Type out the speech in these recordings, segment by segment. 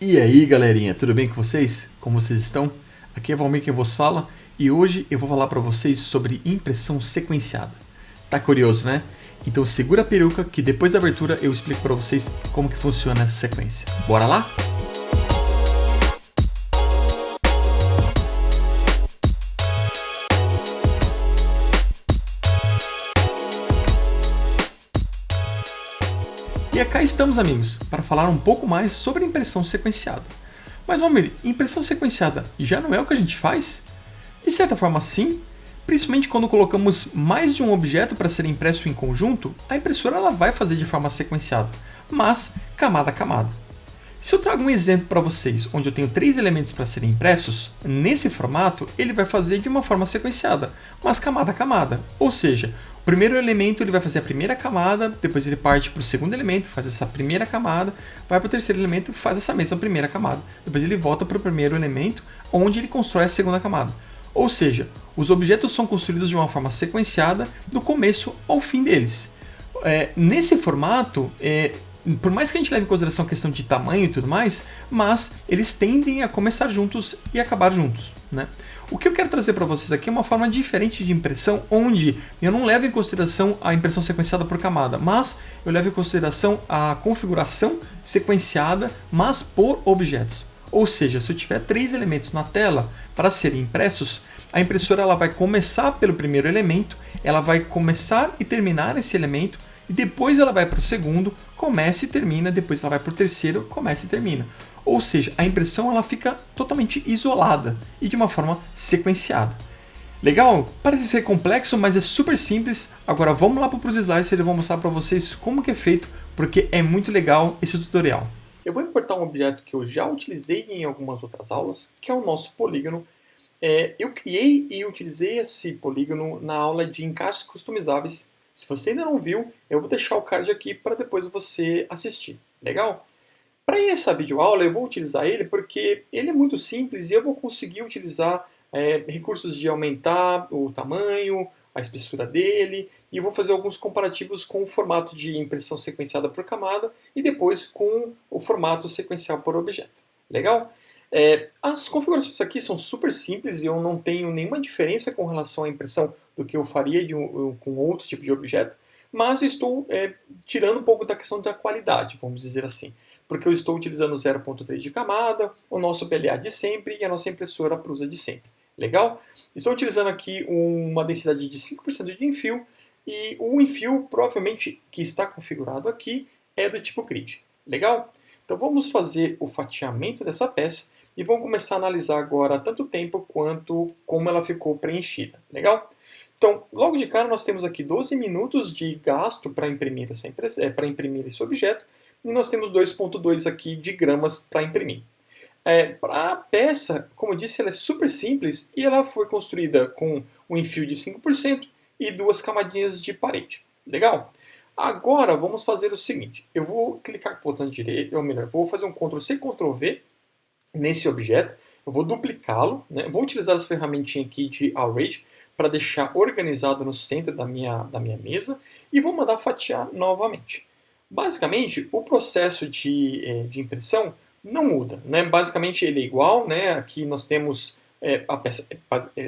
E aí, galerinha, tudo bem com vocês? Como vocês estão? Aqui é Valmir quem vos fala e hoje eu vou falar para vocês sobre impressão sequenciada. Tá curioso, né? Então segura a peruca que depois da abertura eu explico para vocês como que funciona essa sequência. Bora lá? E cá estamos, amigos, para falar um pouco mais sobre impressão sequenciada. Mas, Valmir, impressão sequenciada já não é o que a gente faz? De certa forma, sim. Principalmente quando colocamos mais de um objeto para ser impresso em conjunto, a impressora ela vai fazer de forma sequenciada, mas camada a camada. Se eu trago um exemplo para vocês, onde eu tenho 3 elementos para serem impressos, nesse formato ele vai fazer de uma forma sequenciada, mas camada a camada. Ou seja, o primeiro elemento ele vai fazer a primeira camada, depois ele parte para o segundo elemento, faz essa primeira camada, vai para o terceiro elemento, faz essa mesma primeira camada. Depois ele volta para o primeiro elemento, onde ele constrói a segunda camada. Ou seja, os objetos são construídos de uma forma sequenciada do começo ao fim deles. Nesse formato, por mais que a gente leve em consideração a questão de tamanho e tudo mais, mas eles tendem a começar juntos e acabar juntos, né? O que eu quero trazer para vocês aqui é uma forma diferente de impressão, onde eu não levo em consideração a impressão sequenciada por camada, mas eu levo em consideração a configuração sequenciada, mas por objetos. Ou seja, se eu tiver 3 elementos na tela para serem impressos, a impressora ela vai começar pelo primeiro elemento, ela vai começar e terminar esse elemento, e depois ela vai para o segundo, começa e termina, depois ela vai para o terceiro, começa e termina. Ou seja, a impressão ela fica totalmente isolada e de uma forma sequenciada. Legal? Parece ser complexo, mas é super simples. Agora vamos lá para os slides e eu vou mostrar para vocês como que é feito, porque é muito legal esse tutorial. Eu vou importar um objeto que eu já utilizei em algumas outras aulas, que é o nosso polígono. Eu criei e utilizei esse polígono na aula de encaixes customizáveis. Se você ainda não viu, eu vou deixar o card aqui para depois você assistir. Legal? Para essa videoaula eu vou utilizar ele porque ele é muito simples e eu vou conseguir utilizar recursos de aumentar o tamanho, a espessura dele, e vou fazer alguns comparativos com o formato de impressão sequenciada por camada e depois com o formato sequencial por objeto. Legal? As configurações aqui são super simples e eu não tenho nenhuma diferença com relação à impressão do que eu faria com outro tipo de objeto, mas estou tirando um pouco da questão da qualidade, vamos dizer assim, porque eu estou utilizando 0.3 de camada, o nosso PLA de sempre e a nossa impressora Prusa de sempre. Legal? Estou utilizando aqui uma densidade de 5% de enfio e o enfio provavelmente que está configurado aqui é do tipo grid. Legal? Então vamos fazer o fatiamento dessa peça e vamos começar a analisar agora tanto o tempo quanto como ela ficou preenchida. Legal? Então, logo de cara nós temos aqui 12 minutos de gasto para imprimir esse objeto e nós temos 2,2 aqui de gramas para imprimir. Para a peça, como eu disse, ela é super simples e ela foi construída com um enfio de 5% e 2 camadinhas de parede. Legal? Agora vamos fazer o seguinte, eu vou clicar com o botão direito, ou melhor, vou fazer um Ctrl+C, Ctrl+V nesse objeto, eu vou duplicá-lo, né? Vou utilizar essa ferramentinha aqui de Arrange para deixar organizado no centro da minha mesa e vou mandar fatiar novamente. Basicamente, o processo de impressão não muda, né? Basicamente ele é igual, né? Aqui nós temos a peça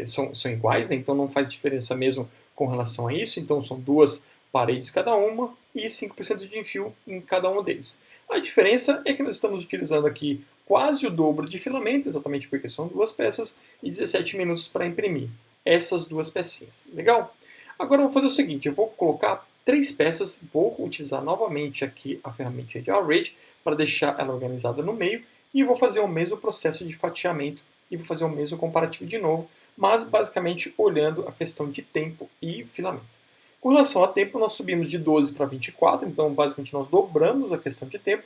são iguais, né? Então não faz diferença mesmo com relação a isso, então são 2 paredes cada uma e 5% de enfio em cada um deles. A diferença é que nós estamos utilizando aqui quase o dobro de filamento, exatamente porque são 2 peças, e 17 minutos para imprimir essas 2 pecinhas. Legal? Agora eu vou fazer o seguinte, eu vou colocar 3 peças, vou utilizar novamente aqui a ferramenta de Arrange para deixar ela organizada no meio, e vou fazer o mesmo processo de fatiamento e vou fazer o mesmo comparativo de novo, mas basicamente olhando a questão de tempo e filamento. Com relação a tempo, nós subimos de 12 para 24, então basicamente nós dobramos a questão de tempo,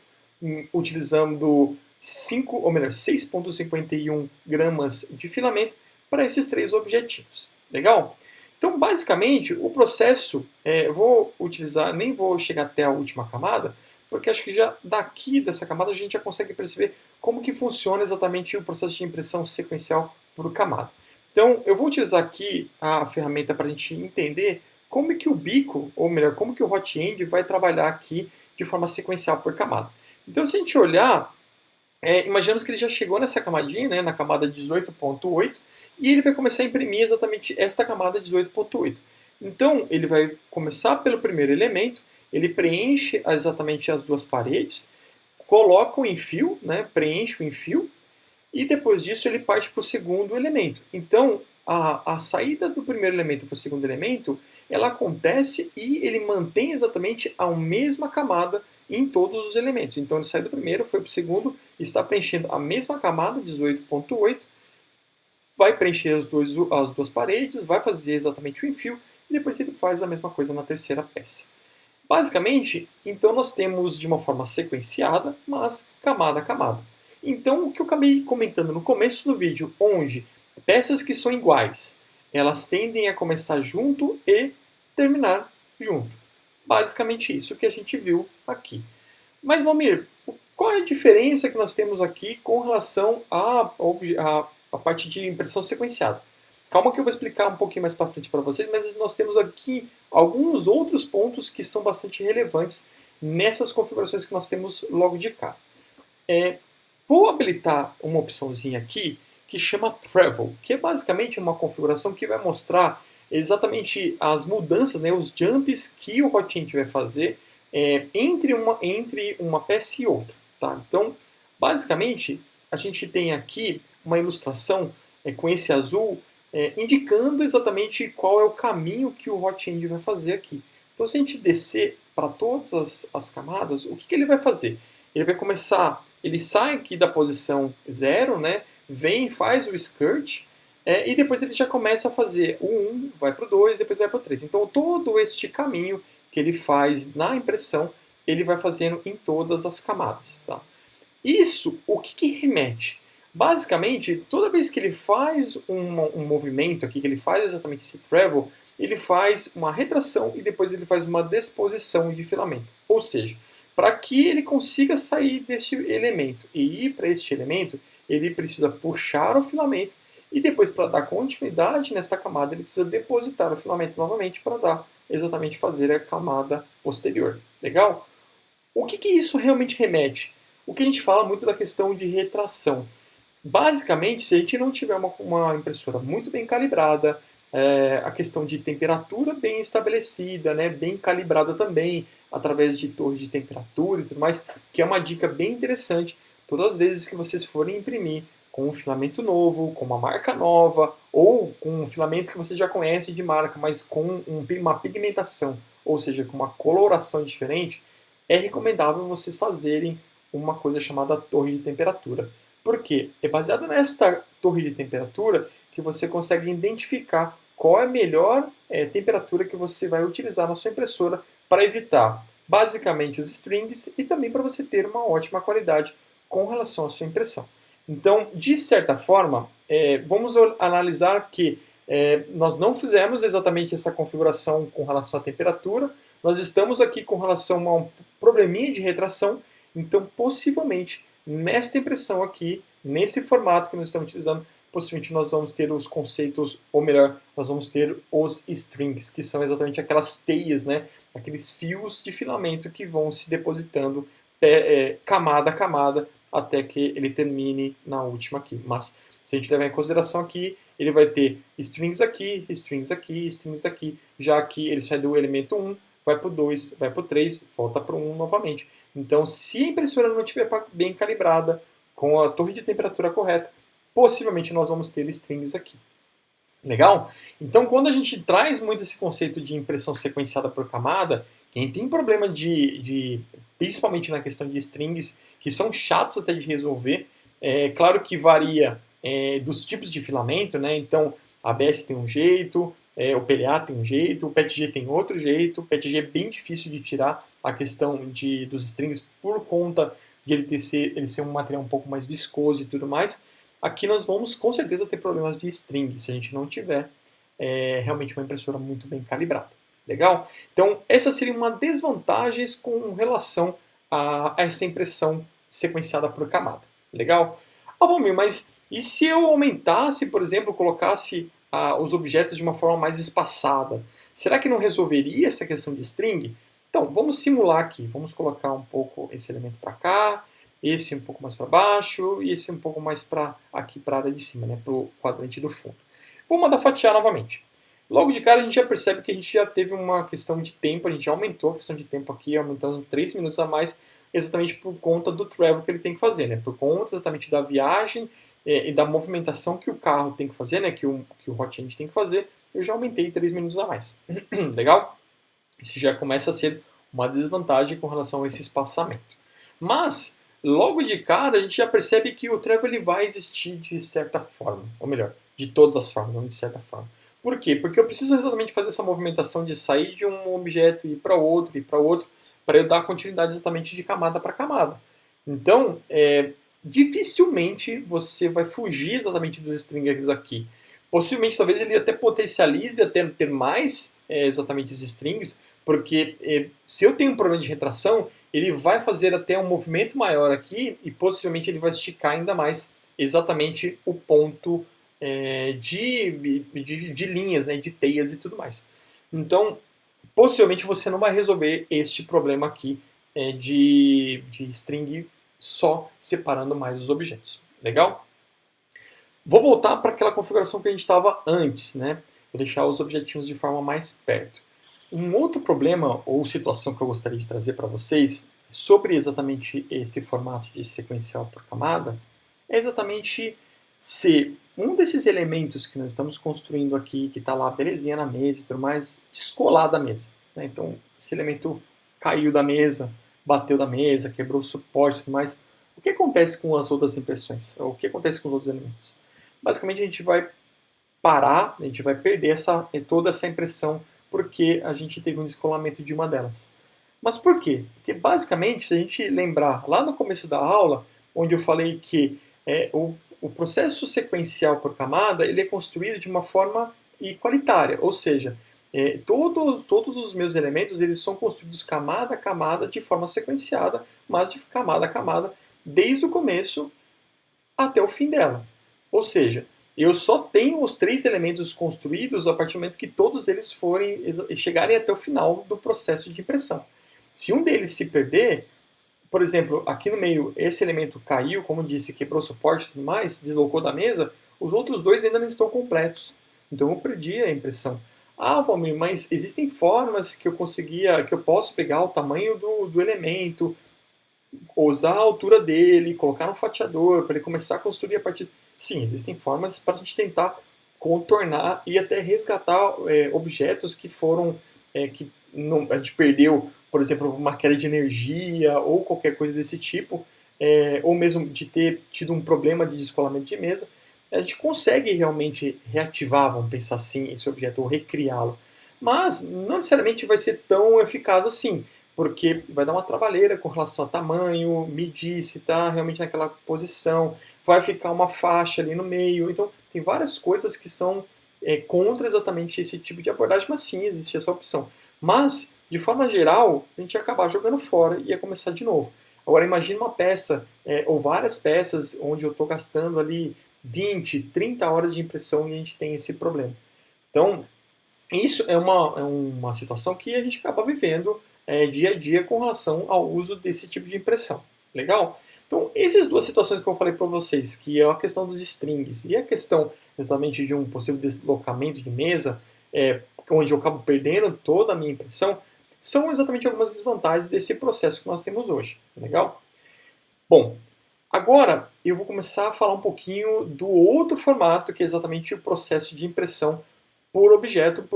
utilizando 6,51 gramas de filamento para esses 3 objetinhos. Legal? Então, basicamente, o processo, vou utilizar, nem vou chegar até a última camada, porque acho que já daqui dessa camada a gente já consegue perceber como que funciona exatamente o processo de impressão sequencial por camada. Então, eu vou utilizar aqui a ferramenta para a gente entender como que o bico, ou melhor, como que o hot end vai trabalhar aqui de forma sequencial por camada. Então, se a gente olhar imaginamos que ele já chegou nessa camadinha, né, na camada 18.8, e ele vai começar a imprimir exatamente esta camada 18.8. Então, ele vai começar pelo primeiro elemento, ele preenche exatamente as duas paredes, coloca o enfio, né, preenche o enfio, e depois disso ele parte para o segundo elemento. Então, a saída do primeiro elemento para o segundo elemento, ela acontece e ele mantém exatamente a mesma camada em todos os elementos. Então ele sai do primeiro, foi para o segundo, está preenchendo a mesma camada, 18.8, vai preencher as duas paredes, vai fazer exatamente o enfio, e depois ele faz a mesma coisa na terceira peça. Basicamente, então nós temos de uma forma sequenciada, mas camada a camada. Então, o que eu acabei comentando no começo do vídeo, onde peças que são iguais, elas tendem a começar junto e terminar junto. Basicamente isso que a gente viu aqui. Mas, Valmir, qual é a diferença que nós temos aqui com relação à parte de impressão sequenciada? Calma que eu vou explicar um pouquinho mais para frente para vocês, mas nós temos aqui alguns outros pontos que são bastante relevantes nessas configurações que nós temos logo de cara. Vou habilitar uma opçãozinha aqui que chama Travel, que é basicamente uma configuração que vai mostrar exatamente as mudanças, né, os jumps que o Hotchain vai fazer entre uma peça e outra. Tá? Então, basicamente, a gente tem aqui uma ilustração com esse azul indicando exatamente qual é o caminho que o Hotchain vai fazer aqui. Então, se a gente descer para todas as camadas, o que ele vai fazer? Ele vai começar, ele sai aqui da posição 0, né, vem, faz o skirt, e depois ele já começa a fazer o 1, vai para o 2, depois vai para o 3. Então todo este caminho que ele faz na impressão, ele vai fazendo em todas as camadas. Tá? Isso, o que remete? Basicamente, toda vez que ele faz um movimento aqui, que ele faz exatamente esse travel, ele faz uma retração e depois ele faz uma disposição de filamento. Ou seja, para que ele consiga sair deste elemento e ir para este elemento, ele precisa puxar o filamento e depois, para dar continuidade nesta camada, ele precisa depositar o filamento novamente para dar exatamente fazer a camada posterior. Legal? O que isso realmente remete? O que a gente fala muito da questão de retração. Basicamente, se a gente não tiver uma impressora muito bem calibrada, a questão de temperatura bem estabelecida, né, bem calibrada também, através de torre de temperatura e tudo mais, que é uma dica bem interessante. Todas as vezes que vocês forem imprimir com um filamento novo, com uma marca nova, ou com um filamento que você já conhece de marca, mas com uma pigmentação, ou seja, com uma coloração diferente, é recomendável vocês fazerem uma coisa chamada torre de temperatura. Por quê? É baseado nesta torre de temperatura que você consegue identificar qual é a melhor temperatura que você vai utilizar na sua impressora para evitar basicamente os strings e também para você ter uma ótima qualidade com relação à sua impressão. Então, de certa forma, vamos analisar que nós não fizemos exatamente essa configuração com relação à temperatura, nós estamos aqui com relação a um probleminha de retração, então possivelmente nesta impressão aqui, nesse formato que nós estamos utilizando, possivelmente nós vamos ter os conceitos, ou melhor, nós vamos ter os strings, que são exatamente aquelas teias, né? Aqueles fios de filamento que vão se depositando camada a camada até que ele termine na última aqui. Mas se a gente levar em consideração aqui, ele vai ter strings aqui, strings aqui, strings aqui, já que ele sai do elemento 1, vai para o 2, vai para o 3, volta para o 1 novamente. Então, se a impressora não estiver bem calibrada, com a torre de temperatura correta, possivelmente nós vamos ter strings aqui. Legal? Então, quando a gente traz muito esse conceito de impressão sequenciada por camada, quem tem problema principalmente na questão de strings, que são chatos até de resolver, claro que varia dos tipos de filamento, né? Então, a ABS tem um jeito, o PLA tem um jeito, o PETG tem outro jeito. O PETG é bem difícil de tirar a questão dos strings por conta de ele ser um material um pouco mais viscoso e tudo mais. Aqui nós vamos com certeza ter problemas de string se a gente não tiver realmente uma impressora muito bem calibrada. Legal? Então, essas seriam uma desvantagens com relação a essa impressão sequenciada por camada. Legal? Valmir, mas e se eu aumentasse, por exemplo, colocasse os objetos de uma forma mais espaçada? Será que não resolveria essa questão de string? Então, vamos simular aqui. Vamos colocar um pouco esse elemento para cá esse um pouco mais para baixo e esse um pouco mais para aqui para a área de cima, né, para o quadrante do fundo. Vou mandar fatiar novamente. Logo de cara a gente já percebe que a gente já teve uma questão de tempo, a gente já aumentou a questão de tempo aqui, aumentamos 3 minutos a mais, exatamente por conta do travel que ele tem que fazer, né? Por conta exatamente da viagem e da movimentação que o carro tem que fazer, né? Que o hot end tem que fazer, eu já aumentei 3 minutos a mais. Legal? Isso já começa a ser uma desvantagem com relação a esse espaçamento. Mas, logo de cara, a gente já percebe que o travel ele vai existir de certa forma, ou melhor, de todas as formas, não de certa forma. Por quê? Porque eu preciso exatamente fazer essa movimentação de sair de um objeto e ir para outro, para eu dar continuidade exatamente de camada para camada. Então, dificilmente você vai fugir exatamente dos stringers aqui. Possivelmente, talvez ele até potencialize até ter mais exatamente os strings, porque se eu tenho um problema de retração, ele vai fazer até um movimento maior aqui e possivelmente ele vai esticar ainda mais exatamente o ponto de linhas, né, de teias e tudo mais. Então, possivelmente você não vai resolver este problema aqui de string só separando mais os objetos. Legal? Vou voltar para aquela configuração que a gente estava antes, né? Vou deixar os objetinhos de forma mais perto. Um outro problema ou situação que eu gostaria de trazer para vocês sobre exatamente esse formato de sequencial por camada é exatamente se um desses elementos que nós estamos construindo aqui, que está lá belezinha na mesa e tudo mais, descolar da mesa. Né? Então, esse elemento caiu da mesa, bateu da mesa, quebrou o suporte e tudo mais. O que acontece com as outras impressões? O que acontece com os outros elementos? Basicamente, a gente vai parar, a gente vai perder toda essa impressão porque a gente teve um descolamento de uma delas. Mas por quê? Porque, basicamente, se a gente lembrar lá no começo da aula, onde eu falei que o processo sequencial por camada ele é construído de uma forma igualitária, ou seja, todos os meus elementos eles são construídos camada a camada de forma sequenciada, mas de camada a camada, desde o começo até o fim dela. Ou seja, eu só tenho os 3 elementos construídos a partir do momento que todos eles chegarem até o final do processo de impressão. Se um deles se perder, por exemplo, aqui no meio esse elemento caiu, como eu disse, quebrou o suporte e tudo mais, deslocou da mesa, os outros 2 ainda não estão completos. Então eu perdi a impressão. Ah, Valmir, mas existem formas que eu posso pegar o tamanho do elemento, usar a altura dele, colocar no fatiador, para ele começar a construir a partir... Sim, existem formas para a gente tentar contornar e até resgatar objetos que foram... que a gente perdeu, por exemplo, uma queda de energia ou qualquer coisa desse tipo, ou mesmo de ter tido um problema de descolamento de mesa, a gente consegue realmente reativar, vamos pensar assim, esse objeto, ou recriá-lo. Mas não necessariamente vai ser tão eficaz assim, porque vai dar uma trabalheira com relação a tamanho, medir se está realmente naquela posição, vai ficar uma faixa ali no meio. Então, tem várias coisas que são contra exatamente esse tipo de abordagem, mas sim, existe essa opção. Mas, de forma geral, a gente ia acabar jogando fora e ia começar de novo. Agora, imagine uma peça, ou várias peças, onde eu estou gastando ali 20, 30 horas de impressão e a gente tem esse problema. Então, isso é uma situação que a gente acaba vivendo dia a dia com relação ao uso desse tipo de impressão. Legal? Então, essas 2 situações que eu falei para vocês, que é a questão dos strings e a questão exatamente de um possível deslocamento de mesa, onde eu acabo perdendo toda a minha impressão, são exatamente algumas desvantagens desse processo que nós temos hoje. Legal? Bom, agora eu vou começar a falar um pouquinho do outro formato, que é exatamente o processo de impressão por objeto.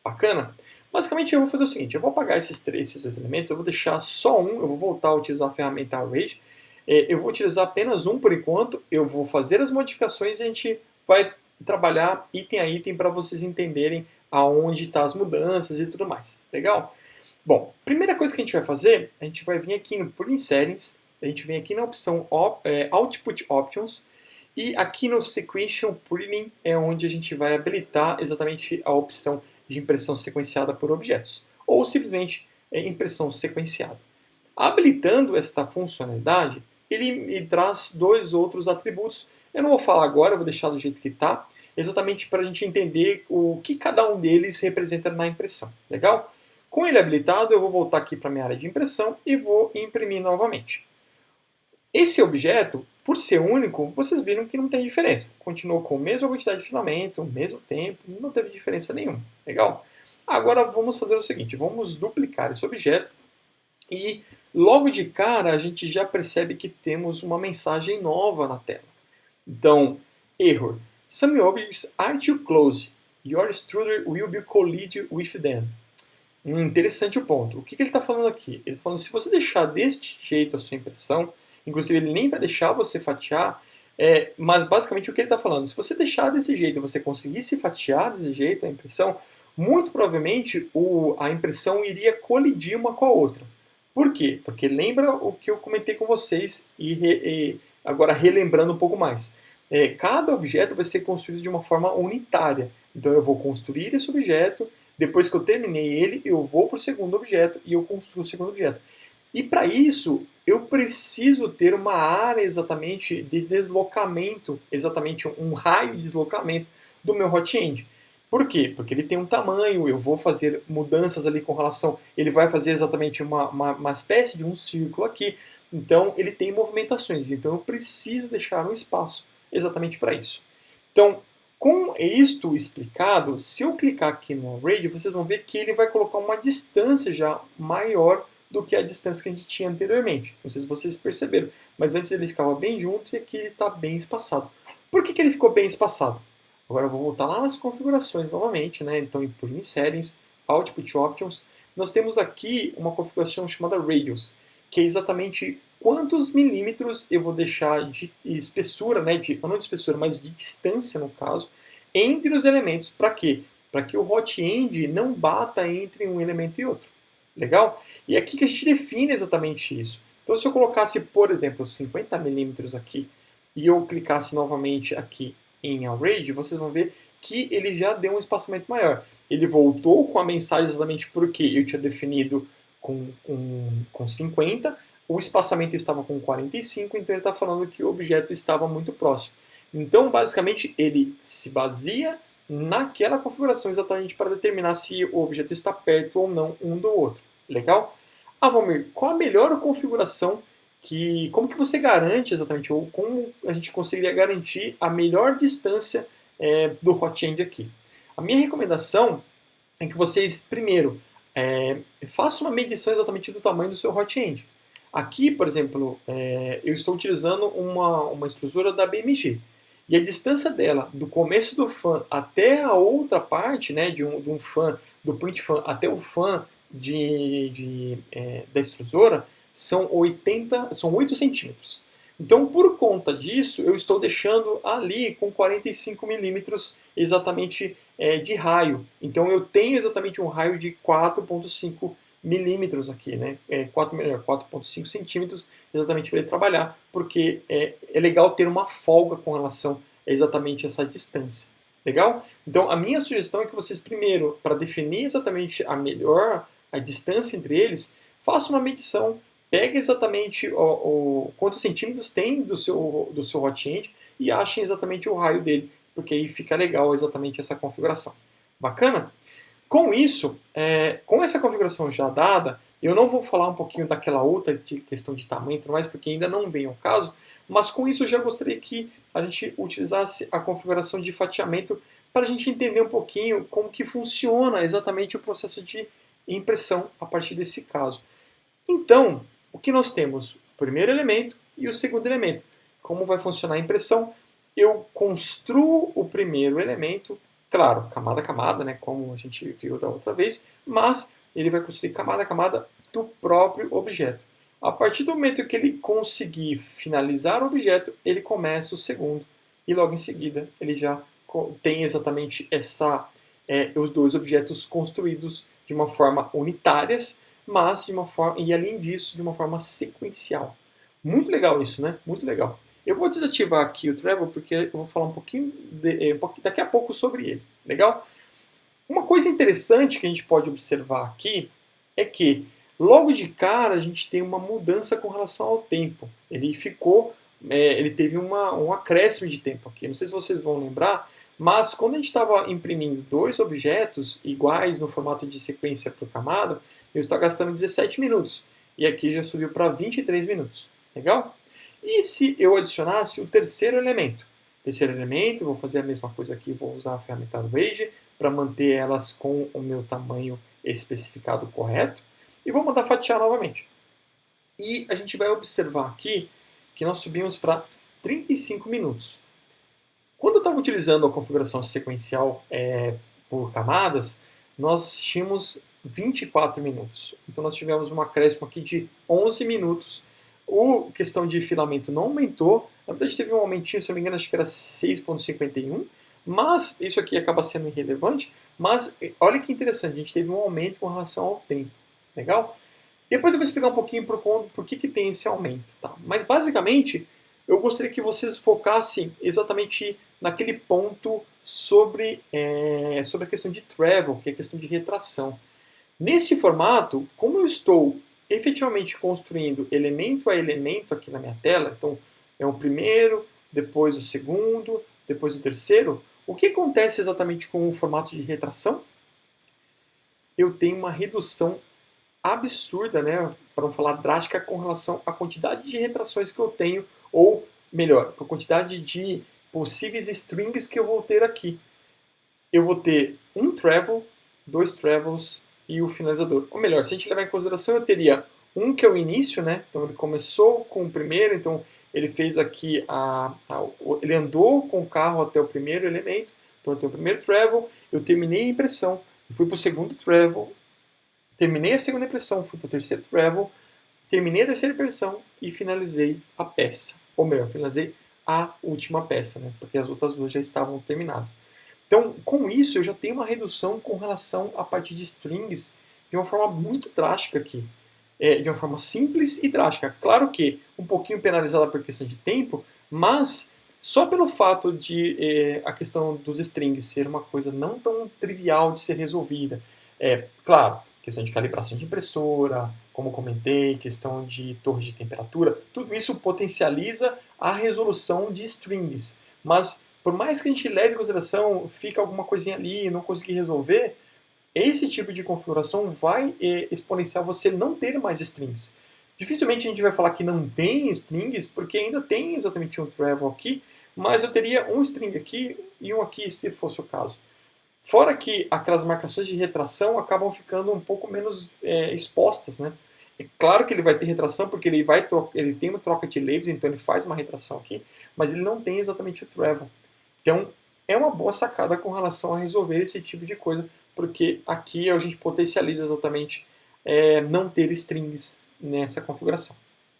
Bacana? Basicamente eu vou fazer o seguinte, eu vou apagar esses 2 elementos, eu vou deixar só um, eu vou voltar a utilizar a ferramenta Arrange, eu vou utilizar apenas um por enquanto, eu vou fazer as modificações e a gente vai trabalhar item a item para vocês entenderem aonde estão as mudanças e tudo mais. Legal? Bom, primeira coisa que a gente vai fazer, a gente vai vir aqui no Pooling Settings, a gente vem aqui na opção Output Options, e aqui no Sequential Pooling é onde a gente vai habilitar exatamente a opção de impressão sequenciada por objetos, ou simplesmente impressão sequenciada. Habilitando esta funcionalidade, ele me traz 2 outros atributos. Eu não vou falar agora, eu vou deixar do jeito que está, exatamente para a gente entender o que cada um deles representa na impressão. Legal? Com ele habilitado, eu vou voltar aqui para a minha área de impressão e vou imprimir novamente. Esse objeto, por ser único, vocês viram que não tem diferença. Continuou com a mesma quantidade de filamento, o mesmo tempo, não teve diferença nenhuma. Legal? Agora vamos fazer o seguinte, vamos duplicar esse objeto e logo de cara a gente já percebe que temos uma mensagem nova na tela. Então, error. Some objects are too close. Your extruder will be collide with them. Interessante o ponto. O que ele está falando aqui? Ele está falando se você deixar deste jeito a sua impressão, inclusive ele nem vai deixar você fatiar, mas basicamente o que ele está falando, se você deixar desse jeito, você conseguisse fatiar desse jeito a impressão, muito provavelmente a impressão iria colidir uma com a outra. Por quê? Porque lembra o que eu comentei com vocês e agora relembrando um pouco mais. Cada objeto vai ser construído de uma forma unitária. Então eu vou construir esse objeto, depois que eu terminei ele, eu vou para o segundo objeto e eu construo o segundo objeto. E para isso, eu preciso ter uma área exatamente de deslocamento, exatamente um raio de deslocamento do meu hot-end. Por quê? Porque ele tem um tamanho, eu vou fazer mudanças ali com relação... Ele vai fazer exatamente uma espécie de um círculo aqui, então ele tem movimentações, então eu preciso deixar um espaço exatamente para isso. Então, com isto explicado, se eu clicar aqui no Array, vocês vão ver que ele vai colocar uma distância já maior do que a distância que a gente tinha anteriormente. Não sei se vocês perceberam, mas antes ele ficava bem junto e aqui ele está bem espaçado. Por que ele ficou bem espaçado? Agora eu vou voltar lá nas configurações novamente, né? Então, por em Settings, Output Options, nós temos aqui uma configuração chamada Radius, que é exatamente quantos milímetros eu vou deixar de espessura, né? Não de espessura, mas de distância, no caso, entre os elementos. Para quê? Para que o hot-end não bata entre um elemento e outro. Legal? E é aqui que a gente define exatamente isso. Então, se eu colocasse, por exemplo, 50 milímetros aqui, e eu clicasse novamente aqui em Array, vocês vão ver que ele já deu um espaçamento maior. Ele voltou com a mensagem exatamente porque eu tinha definido com 50, o espaçamento estava com 45, então ele está falando que o objeto estava muito próximo. Então, basicamente, ele se baseia naquela configuração exatamente para determinar se o objeto está perto ou não um do outro. Legal? Valmir, qual a melhor configuração como que você garante exatamente, ou como a gente conseguiria garantir a melhor distância do hot-end aqui? A minha recomendação é que vocês, primeiro, façam uma medição exatamente do tamanho do seu hot-end. Aqui, por exemplo, eu estou utilizando uma extrusora da BMG. E a distância dela, do começo do fan até a outra parte, né, de um fan, do print fan até o fan da extrusora, são 8 centímetros. Então, por conta disso, eu estou deixando ali com 45 milímetros exatamente de raio. Então, eu tenho exatamente um raio de 4,5 milímetros aqui, né? 4,5 centímetros exatamente para ele trabalhar, porque é legal ter uma folga com relação a exatamente essa distância. Legal? Então, a minha sugestão é que vocês, primeiro, para definir exatamente a distância entre eles, façam uma medição. Pega exatamente quantos centímetros tem do seu hot-end e achem exatamente o raio dele, porque aí fica legal exatamente essa configuração. Bacana? Com isso, com essa configuração já dada, eu não vou falar um pouquinho daquela outra questão de tamanho e tudo mais, porque ainda não vem ao caso, mas com isso eu já gostaria que a gente utilizasse a configuração de fatiamento para a gente entender um pouquinho como que funciona exatamente o processo de impressão a partir desse caso. Então, o que nós temos? O primeiro elemento e o segundo elemento. Como vai funcionar a impressão? Eu construo o primeiro elemento, claro, camada a camada, né, como a gente viu da outra vez, mas ele vai construir camada a camada do próprio objeto. A partir do momento que ele conseguir finalizar o objeto, ele começa o segundo, e logo em seguida ele já tem exatamente os dois objetos construídos de uma forma unitárias, mas e além disso, de uma forma sequencial. Muito legal isso, né? Muito legal. Eu vou desativar aqui o Travel porque eu vou falar um pouquinho daqui a pouco sobre ele. Legal? Uma coisa interessante que a gente pode observar aqui é que logo de cara a gente tem uma mudança com relação ao tempo. Ele teve um acréscimo de tempo aqui. Não sei se vocês vão lembrar, mas quando a gente estava imprimindo dois objetos iguais no formato de sequência por camada, eu estava gastando 17 minutos. E aqui já subiu para 23 minutos. Legal? E se eu adicionasse o terceiro elemento? Terceiro elemento, vou fazer a mesma coisa aqui, vou usar a ferramenta Arrange para manter elas com o meu tamanho especificado correto. E vou mandar fatiar novamente. E a gente vai observar aqui que nós subimos para 35 minutos. Quando eu estava utilizando a configuração sequencial por camadas, nós tínhamos 24 minutos. Então nós tivemos um acréscimo aqui de 11 minutos. A questão de filamento não aumentou. Na verdade teve um aumentinho, se eu não me engano, acho que era 6,51. Mas isso aqui acaba sendo irrelevante. Mas olha que interessante, a gente teve um aumento com relação ao tempo. Legal? Depois eu vou explicar um pouquinho por que tem esse aumento. Tá? Mas basicamente, eu gostaria que vocês focassem exatamente naquele ponto sobre a questão de travel, que é a questão de retração. Nesse formato, como eu estou efetivamente construindo elemento a elemento aqui na minha tela, então é o primeiro, depois o segundo, depois o terceiro, o que acontece exatamente com o formato de retração? Eu tenho uma redução absurda, né, para não falar drástica, com relação à quantidade de retrações que eu tenho, ou melhor, com a quantidade de possíveis strings que eu vou ter aqui. Eu vou ter um travel, dois travels e o finalizador. Ou melhor, se a gente levar em consideração, eu teria um que é o início, né? Então ele começou com o primeiro, então ele fez aqui ele andou com o carro até o primeiro elemento. Então eu tenho o primeiro travel, eu terminei a impressão, fui para o segundo travel, terminei a segunda impressão, fui para o terceiro travel, terminei a terceira impressão e finalizei a peça. Ou melhor, finalizei a última peça, né? Porque as outras duas já estavam terminadas. Então, com isso, eu já tenho uma redução com relação à parte de strings de uma forma muito drástica aqui. De uma forma simples e drástica. Claro que um pouquinho penalizada por questão de tempo, mas só pelo fato de a questão dos strings ser uma coisa não tão trivial de ser resolvida. Claro, questão de calibração de impressora, como comentei, questão de torres de temperatura, tudo isso potencializa a resolução de strings. Mas, por mais que a gente leve em consideração, fica alguma coisinha ali e não conseguir resolver, esse tipo de configuração vai exponenciar você não ter mais strings. Dificilmente a gente vai falar que não tem strings, porque ainda tem exatamente um travel aqui, mas eu teria um string aqui e um aqui, se fosse o caso. Fora que aquelas marcações de retração acabam ficando um pouco menos expostas, né? É claro que ele vai ter retração porque ele tem uma troca de labels, então ele faz uma retração aqui, mas ele não tem exatamente o travel. Então é uma boa sacada com relação a resolver esse tipo de coisa, porque aqui a gente potencializa exatamente não ter strings nessa configuração.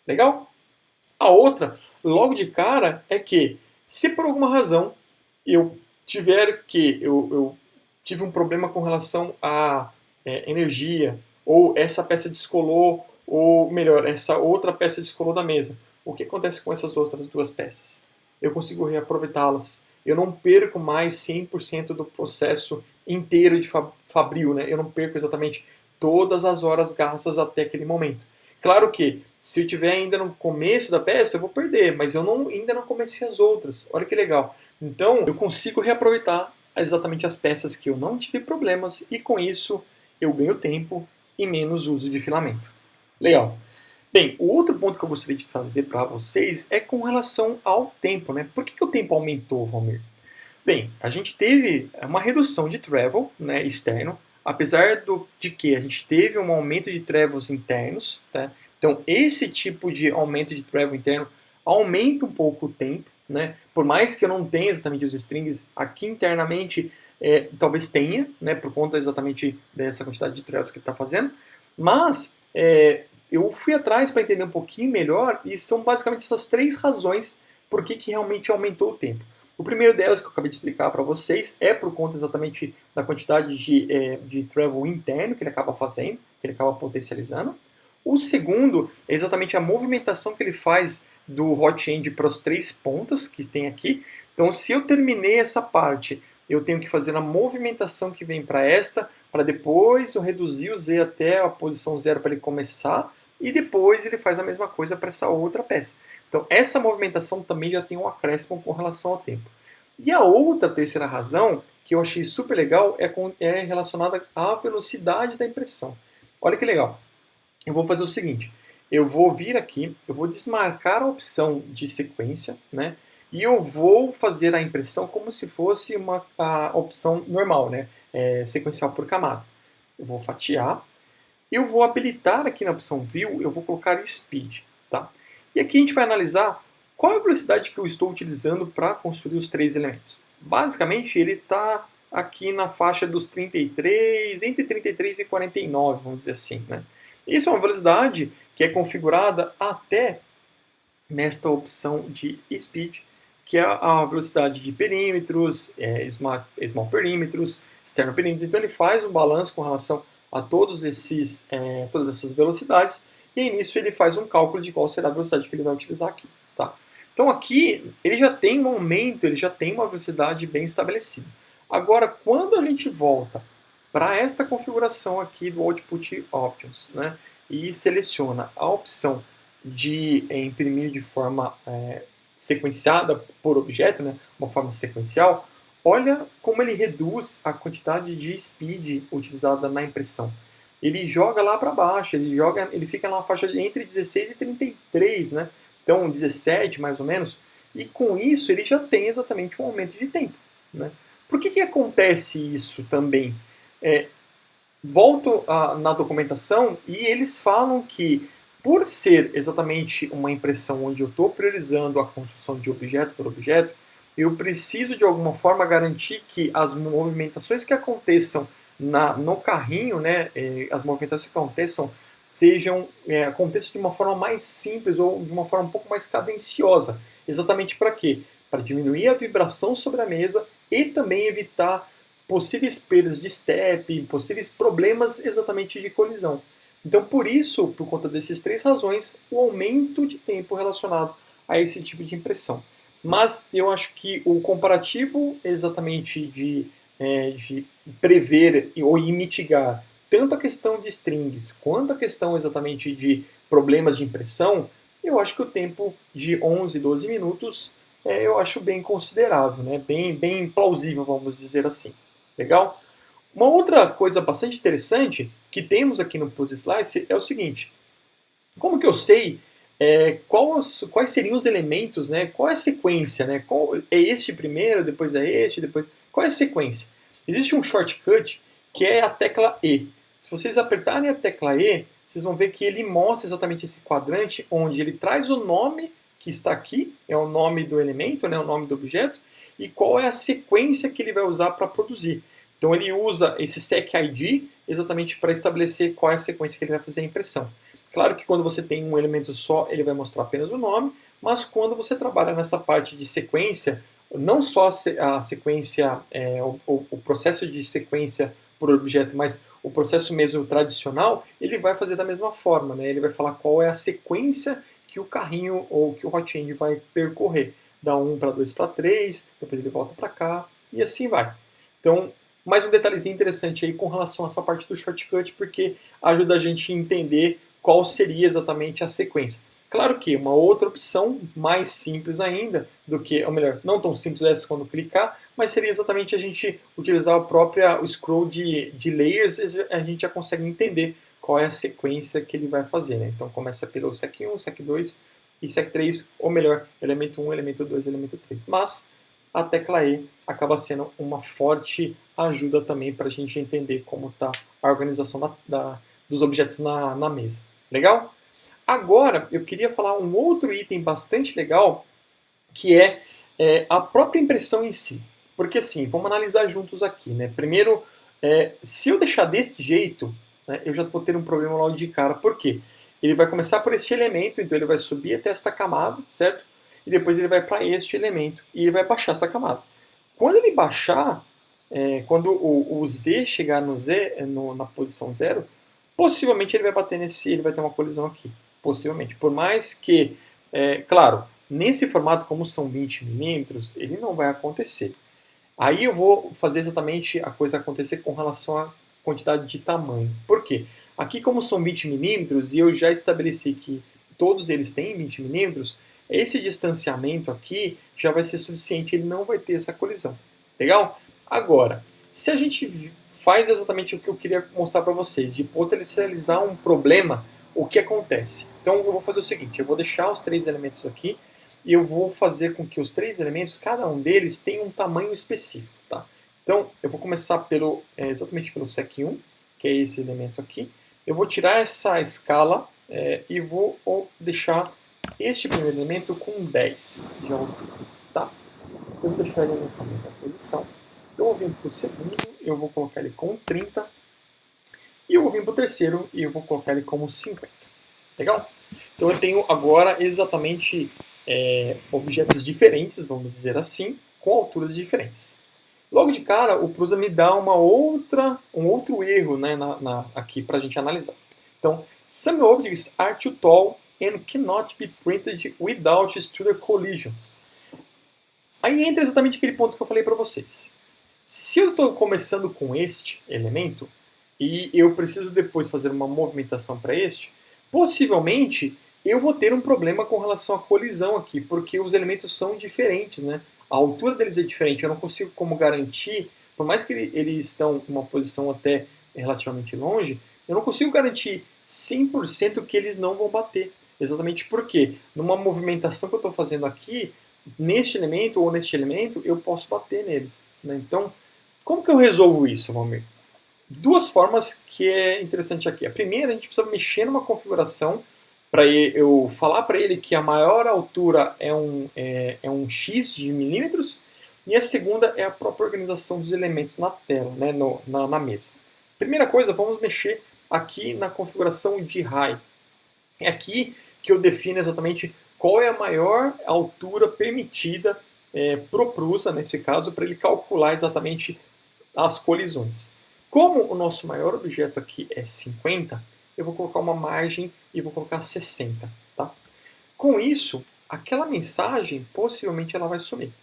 Legal? A outra, logo de cara, é que se por alguma razão eu tive um problema com relação à energia, ou essa peça descolou, ou melhor, essa outra peça descolou da mesa. O que acontece com essas outras duas peças? Eu consigo reaproveitá-las. Eu não perco mais 100% do processo inteiro de fabril, né? Eu não perco exatamente todas as horas gastas até aquele momento. Claro que, se eu estiver ainda no começo da peça, eu vou perder, mas eu ainda não comecei as outras. Olha que legal. Então, eu consigo reaproveitar exatamente as peças que eu não tive problemas e com isso eu ganho tempo e menos uso de filamento. Legal. Bem, o outro ponto que eu gostaria de fazer para vocês é com relação ao tempo, né? Por que o tempo aumentou, Valmir? Bem, a gente teve uma redução de travel, né, externo, apesar de que a gente teve um aumento de travels internos, tá? Então esse tipo de aumento de travel interno aumenta um pouco o tempo, né? Por mais que eu não tenha exatamente os strings aqui internamente, talvez tenha, né, por conta exatamente dessa quantidade de travels que ele está fazendo, mas eu fui atrás para entender um pouquinho melhor e são basicamente essas três razões por que realmente aumentou o tempo. O primeiro delas que eu acabei de explicar para vocês é por conta exatamente da quantidade de travel interno que ele acaba fazendo, que ele acaba potencializando. O segundo é exatamente a movimentação que ele faz do hot end para as três pontas que tem aqui. Então, se eu terminei essa parte, eu tenho que fazer a movimentação que vem para esta, para depois eu reduzir o Z até a posição 0 para ele começar, e depois ele faz a mesma coisa para essa outra peça. Então, essa movimentação também já tem um acréscimo com relação ao tempo. E a outra terceira razão, que eu achei super legal, é relacionada à velocidade da impressão. Olha que legal. Eu vou fazer o seguinte. eu vou vir aqui, eu vou desmarcar a opção de sequência, né? E eu vou fazer a impressão como se fosse a opção normal, né? Sequencial por camada. Eu vou fatiar. Eu vou habilitar aqui na opção View, eu vou colocar Speed, tá? E aqui a gente vai analisar qual é a velocidade que eu estou utilizando para construir os 3 elementos. Basicamente, ele está aqui na faixa dos 33, entre 33 e 49, vamos dizer assim, né? Isso é uma velocidade que é configurada até nesta opção de Speed, que é a velocidade de perímetros, small perímetros, externo perímetros. Então ele faz um balanço com relação a todas essas velocidades, e aí nisso ele faz um cálculo de qual será a velocidade que ele vai utilizar aqui. Tá? Então aqui ele já tem um aumento, ele já tem uma velocidade bem estabelecida. Agora, quando a gente volta para esta configuração aqui do Output Options, né, e seleciona a opção de imprimir de forma sequenciada por objeto, né, uma forma sequencial, olha como ele reduz a quantidade de speed utilizada na impressão. Ele joga lá para baixo, ele fica na faixa entre 16 e 33, né? Então 17 mais ou menos, e com isso ele já tem exatamente um aumento de tempo, né? Por que acontece isso também? Volto na documentação e eles falam que por ser exatamente uma impressão onde eu estou priorizando a construção de objeto por objeto, eu preciso de alguma forma garantir que as movimentações que aconteçam no carrinho, né, as movimentações que aconteçam aconteçam de uma forma mais simples ou de uma forma um pouco mais cadenciosa. Exatamente para quê? Para diminuir a vibração sobre a mesa e também evitar possíveis perdas de step, possíveis problemas exatamente de colisão. Então, por isso, por conta dessas 3 razões, o aumento de tempo relacionado a esse tipo de impressão. Mas eu acho que o comparativo exatamente de prever ou mitigar tanto a questão de strings quanto a questão exatamente de problemas de impressão, eu acho que o tempo de 11, 12 minutos eu acho bem considerável, né? Bem plausível, vamos dizer assim. Legal? Uma outra coisa bastante interessante que temos aqui no PuzzleSlice é o seguinte: como que eu sei quais seriam os elementos, né? Qual é a sequência, né? Qual é este primeiro, depois é este, depois... Qual é a sequência? Existe um shortcut que é a tecla E. Se vocês apertarem a tecla E, vocês vão ver que ele mostra exatamente esse quadrante onde ele traz o nome que está aqui, é o nome do elemento, né? O nome do objeto, e qual é a sequência que ele vai usar para produzir. Então ele usa esse SecID exatamente para estabelecer qual é a sequência que ele vai fazer a impressão. Claro que quando você tem um elemento só, ele vai mostrar apenas o nome, mas quando você trabalha nessa parte de sequência, não só a sequência, o processo de sequência por objeto, mas o processo mesmo tradicional, ele vai fazer da mesma forma, né? Ele vai falar qual é a sequência que o carrinho ou que o hot-end vai percorrer. Da 1 para 2 para 3, depois ele volta para cá, e assim vai. Então, mais um detalhezinho interessante aí com relação a essa parte do shortcut, porque ajuda a gente a entender qual seria exatamente a sequência. Claro que uma outra opção mais simples ainda do que, ou melhor, não tão simples essa quando clicar, mas seria exatamente a gente utilizar o scroll de layers, a gente já consegue entender qual é a sequência que ele vai fazer, né? Então começa pelo sec 1, sec 2 e sec 3, ou melhor, elemento 1, elemento 2, elemento 3. Mas a tecla E acaba sendo uma forte ajuda também para a gente entender como está a organização dos objetos na mesa. Legal? Agora, eu queria falar um outro item bastante legal, que é a própria impressão em si. Porque assim, vamos analisar juntos aqui, né? Primeiro, se eu deixar desse jeito, né, eu já vou ter um problema logo de cara. Por quê? Ele vai começar por este elemento, então ele vai subir até esta camada, certo? E depois ele vai para este elemento e ele vai baixar essa camada. Quando ele baixar, quando o Z chegar no Z, na posição 0, possivelmente ele vai bater ele vai ter uma colisão aqui. Possivelmente. Por mais que, claro, nesse formato, como são 20 milímetros, ele não vai acontecer. Aí eu vou fazer exatamente a coisa acontecer com relação à quantidade de tamanho. Por quê? Aqui, como são 20 milímetros, e eu já estabeleci que todos eles têm 20 milímetros, esse distanciamento aqui já vai ser suficiente, ele não vai ter essa colisão. Legal? Agora, se a gente faz exatamente o que eu queria mostrar para vocês, de potencializar um problema o que acontece? Então eu vou fazer o seguinte, eu vou deixar os 3 elementos aqui e eu vou fazer com que os 3 elementos, cada um deles tenha um tamanho específico. Tá? Então eu vou começar exatamente pelo sec1, que é esse elemento aqui. Eu vou tirar essa escala e vou deixar este primeiro elemento com 10 de altura. Tá? Eu vou deixar ele nessa mesma posição. Eu vou vir para o segundo, eu vou colocar ele com 30. E eu vou vir para o terceiro e eu vou colocar ele como 50. Legal? Então eu tenho agora exatamente objetos diferentes, vamos dizer assim, com alturas diferentes. Logo de cara, o Prusa me dá um outro erro, né, aqui para a gente analisar. Então, some objects are too tall and cannot be printed without extruder collisions. Aí entra exatamente aquele ponto que eu falei para vocês. Se eu estou começando com este elemento, e eu preciso depois fazer uma movimentação para este, possivelmente eu vou ter um problema com relação à colisão aqui, porque os elementos são diferentes, né? A altura deles é diferente, eu não consigo como garantir, por mais que eles estão em uma posição até relativamente longe, eu não consigo garantir 100% que eles não vão bater. Exatamente porque numa movimentação que eu estou fazendo aqui, neste elemento ou neste elemento, eu posso bater neles. Né? Então, como que eu resolvo isso, Valmir? 2 formas que é interessante aqui. A primeira, a gente precisa mexer numa configuração para eu falar para ele que a maior altura é um X de milímetros, e a segunda é a própria organização dos elementos na tela, né, na mesa. Primeira coisa, vamos mexer aqui na configuração de High. É aqui que eu defino exatamente qual é a maior altura permitida para o Prusa, nesse caso, para ele calcular exatamente as colisões. Como o nosso maior objeto aqui é 50, eu vou colocar uma margem e vou colocar 60. Tá? Com isso, aquela mensagem possivelmente ela vai sumir.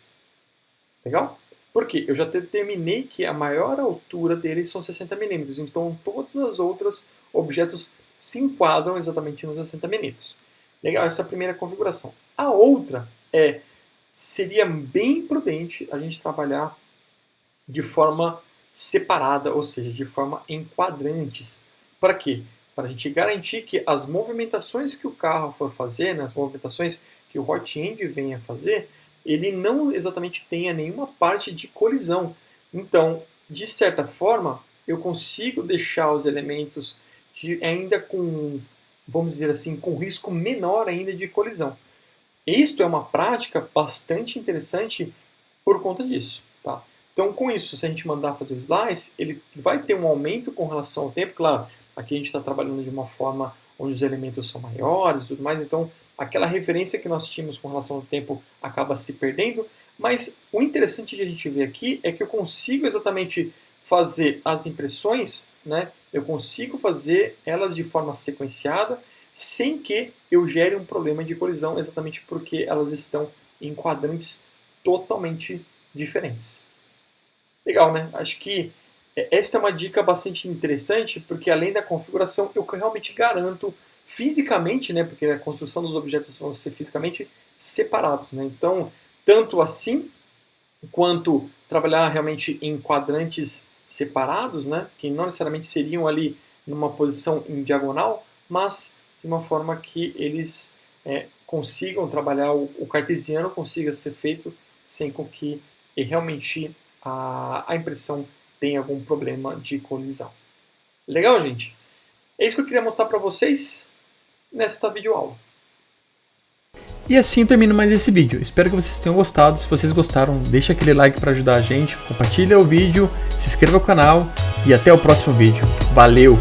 Legal? Porque eu já determinei que a maior altura dele são 60 milímetros, então todas as outras objetos se enquadram exatamente nos 60 milímetros. Legal, essa é a primeira configuração. A outra seria bem prudente a gente trabalhar de forma separada, ou seja, de forma em quadrantes. Para quê? Para a gente garantir que as movimentações que o carro for fazer, né, as movimentações que o hot end venha fazer, ele não exatamente tenha nenhuma parte de colisão. Então, de certa forma, eu consigo deixar os elementos ainda com, vamos dizer assim, com risco menor ainda de colisão. Isto é uma prática bastante interessante por conta disso. Tá? Então, com isso, se a gente mandar fazer o slice, ele vai ter um aumento com relação ao tempo. Claro, aqui a gente está trabalhando de uma forma onde os elementos são maiores e tudo mais, então aquela referência que nós tínhamos com relação ao tempo acaba se perdendo, mas o interessante de a gente ver aqui é que eu consigo exatamente fazer as impressões, né? Eu consigo fazer elas de forma sequenciada, sem que eu gere um problema de colisão, exatamente porque elas estão em quadrantes totalmente diferentes. Legal, né? Acho que esta é uma dica bastante interessante, porque além da configuração, eu realmente garanto fisicamente, né? Porque a construção dos objetos vão ser fisicamente separados, né? Então, tanto assim, quanto trabalhar realmente em quadrantes separados, né? Que não necessariamente seriam ali numa posição em diagonal, mas de uma forma que eles consigam trabalhar, o cartesiano consiga ser feito sem com que realmente a impressão tenha algum problema de colisão. Legal, gente? É isso que eu queria mostrar para vocês nesta videoaula. E assim termino mais esse vídeo. Espero que vocês tenham gostado. Se vocês gostaram, deixa aquele like para ajudar a gente, compartilha o vídeo, se inscreva no canal e até o próximo vídeo. Valeu!